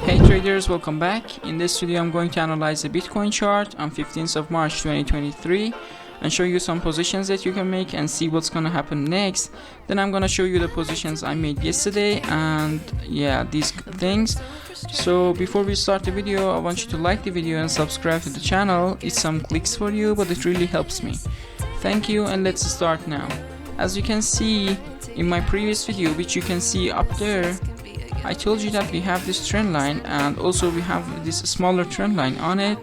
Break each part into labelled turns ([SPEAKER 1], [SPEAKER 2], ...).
[SPEAKER 1] Hey traders, welcome back. In this video I'm going to analyze the Bitcoin chart on 15th of March 2023 and show you some positions that you can make and see what's gonna happen next. Then I'm gonna show you the positions I made yesterday and yeah, these things. So before we start the video, I want you to like the video and subscribe to the channel. It's some clicks for you, but it really helps me. Thank you, and let's start now. As you can see in my previous video, which you can see up there, I told you that we have this trend line and also we have this smaller trend line on it,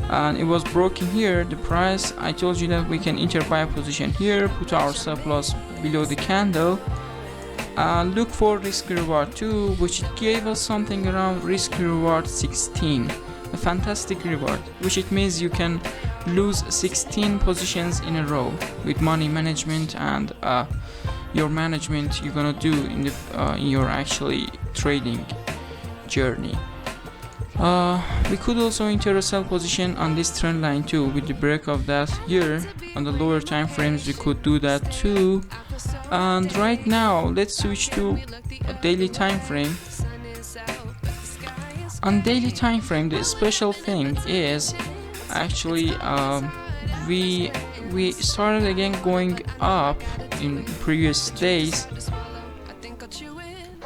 [SPEAKER 1] and it was broken here. The price, I told you that we can enter buy a position here, put our stop loss below the candle, and look for risk reward 2, which gave us something around risk reward 16, a fantastic reward, which it means you can lose 16 positions in a row with money management and your management you're gonna do in the in your actually trading journey. We could also enter a sell position on this trend line too. With the break of that here on the lower time frames, we could do that too. And right now let's switch to a daily time frame. On daily time frame, the special thing is actually we started again going up in previous days,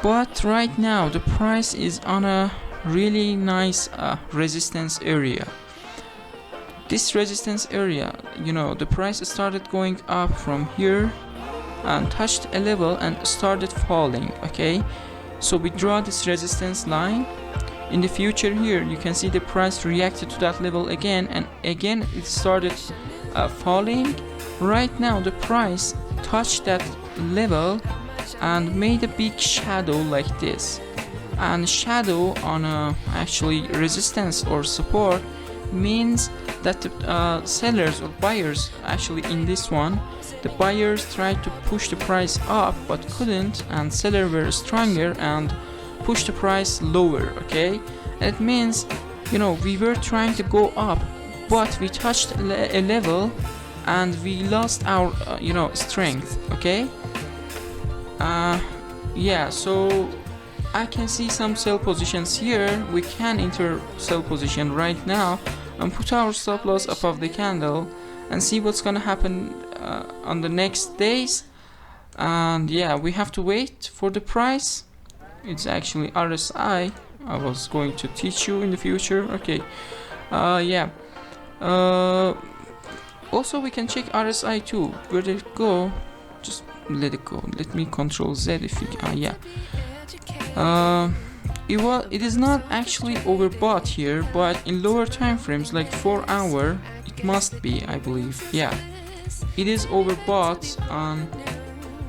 [SPEAKER 1] but right now the price is on a really nice resistance area. This resistance area, you know, the price started going up from here and touched a level and started falling. Okay, so we draw this resistance line. In the future here you can see the price reacted to that level again, and again it started falling. Right now the price touched that level and made a big shadow like this, and shadow on a actually resistance or support means that the sellers or buyers, actually in this one the buyers tried to push the price up but couldn't, and sellers were stronger and push the price lower. Okay, and it means, you know, we were trying to go up but we touched a level and we lost our you know, strength. Okay, yeah, so I can see some sell positions here. We can enter sell position right now and put our stop loss above the candle and see what's gonna happen on the next days. And yeah, we have to wait for the price. It's actually RSI. I was going to teach you in the future. Okay, yeah. Also we can check RSI too. Where did it go? Just let it go. Let me control Z if you can. Yeah. It is not actually overbought here, but in lower time frames like 4 hour it must be, I believe. Yeah, it is overbought on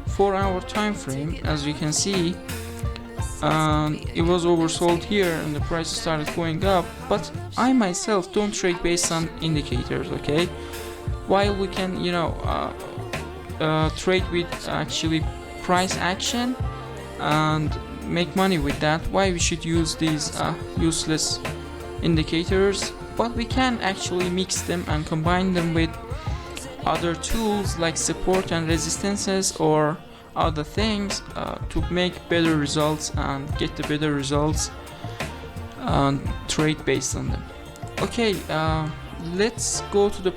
[SPEAKER 1] 4 hour time frame, as you can see. It was oversold here and the price started going up, but I myself don't trade based on indicators. Okay, while we can, you know, trade with actually price action and make money with that, why we should use these useless indicators? But we can actually mix them and combine them with other tools like support and resistances or other things to make better results and get the better results and trade based on them. Okay, let's go to the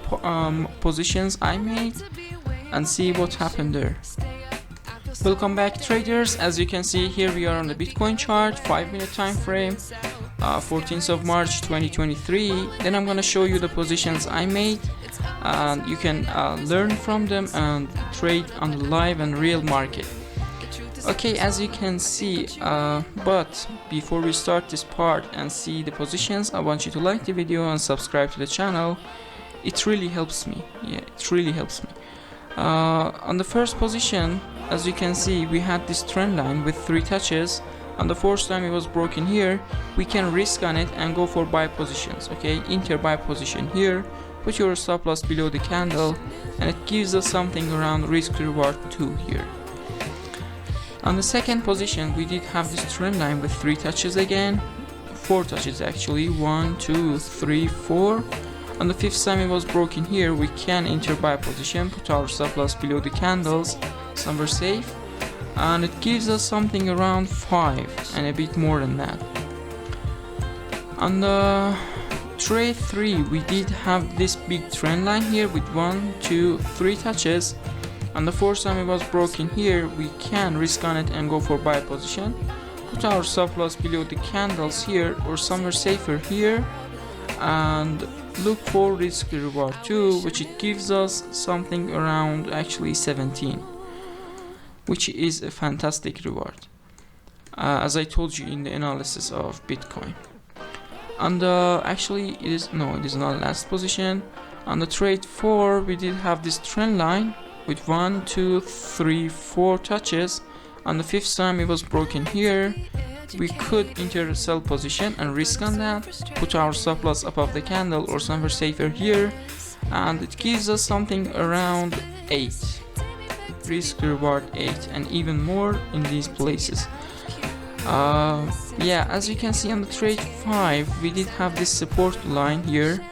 [SPEAKER 1] positions I made and see what happened there. Welcome back traders. As you can see here, we are on the Bitcoin chart, 5-minute time frame, 14th of March 2023. Then I'm gonna show you the positions I made and you can learn from them and trade on the live and real market. Okay, as you can see, but before we start this part and see the positions, I want you to like the video and subscribe to the channel. It really helps me. Yeah, it really helps me. On the first position, as you can see, we had this trend line with 3 touches. On the fourth time it was broken here, we can risk on it and go for buy positions. Okay, enter buy position here, put your stop loss below the candle, and it gives us something around risk reward 2 here. On the second position, we did have this trend line with 3 touches again, 4 touches actually, 1, 2, 3, 4. On the fifth time it was broken here, we can enter buy position, put our stop loss below the candles, somewhere safe, and it gives us something around 5 and a bit more than that. On the trade 3 we did have this big trend line here with 1, 2, 3 touches. On the fourth time it was broken here, we can risk on it and go for buy position. Put our stop loss below the candles here or somewhere safer here, and look for risk reward 2, which it gives us something around actually 17, which is a fantastic reward, as I told you in the analysis of Bitcoin. On the it is not last position. On the trade 4 we did have this trend line with 1, 2, 3, 4 touches. On the fifth time it was broken here, we could enter a sell position and risk on that, put our stop loss above the candle or somewhere safer here, and it gives us something around 8, risk reward 8, and even more in these places. Yeah, as you can see on the trade 5 we did have this support line here.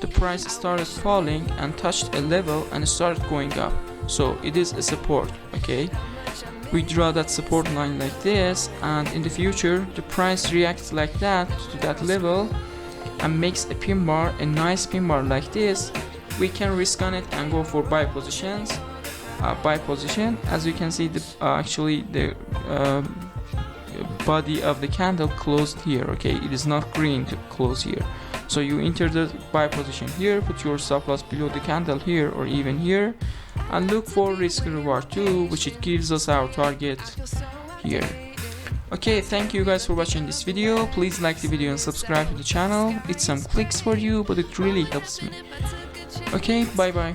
[SPEAKER 1] The price started falling and touched a level and started going up, so it is a support. Okay, we draw that support line like this, and in the future the price reacts like that to that level and makes a pin bar, a nice pin bar like this. We can risk on it and go for buy positions. Buy position, as you can see, the body of the candle closed here. Okay, it is not green to close here, so you enter the buy position here, put your stop loss below the candle here or even here, and look for risk reward 2, which it gives us our target here. Okay, thank you guys for watching this video. Please like the video and subscribe to the channel. It's some clicks for you, but it really helps me. Okay, bye bye.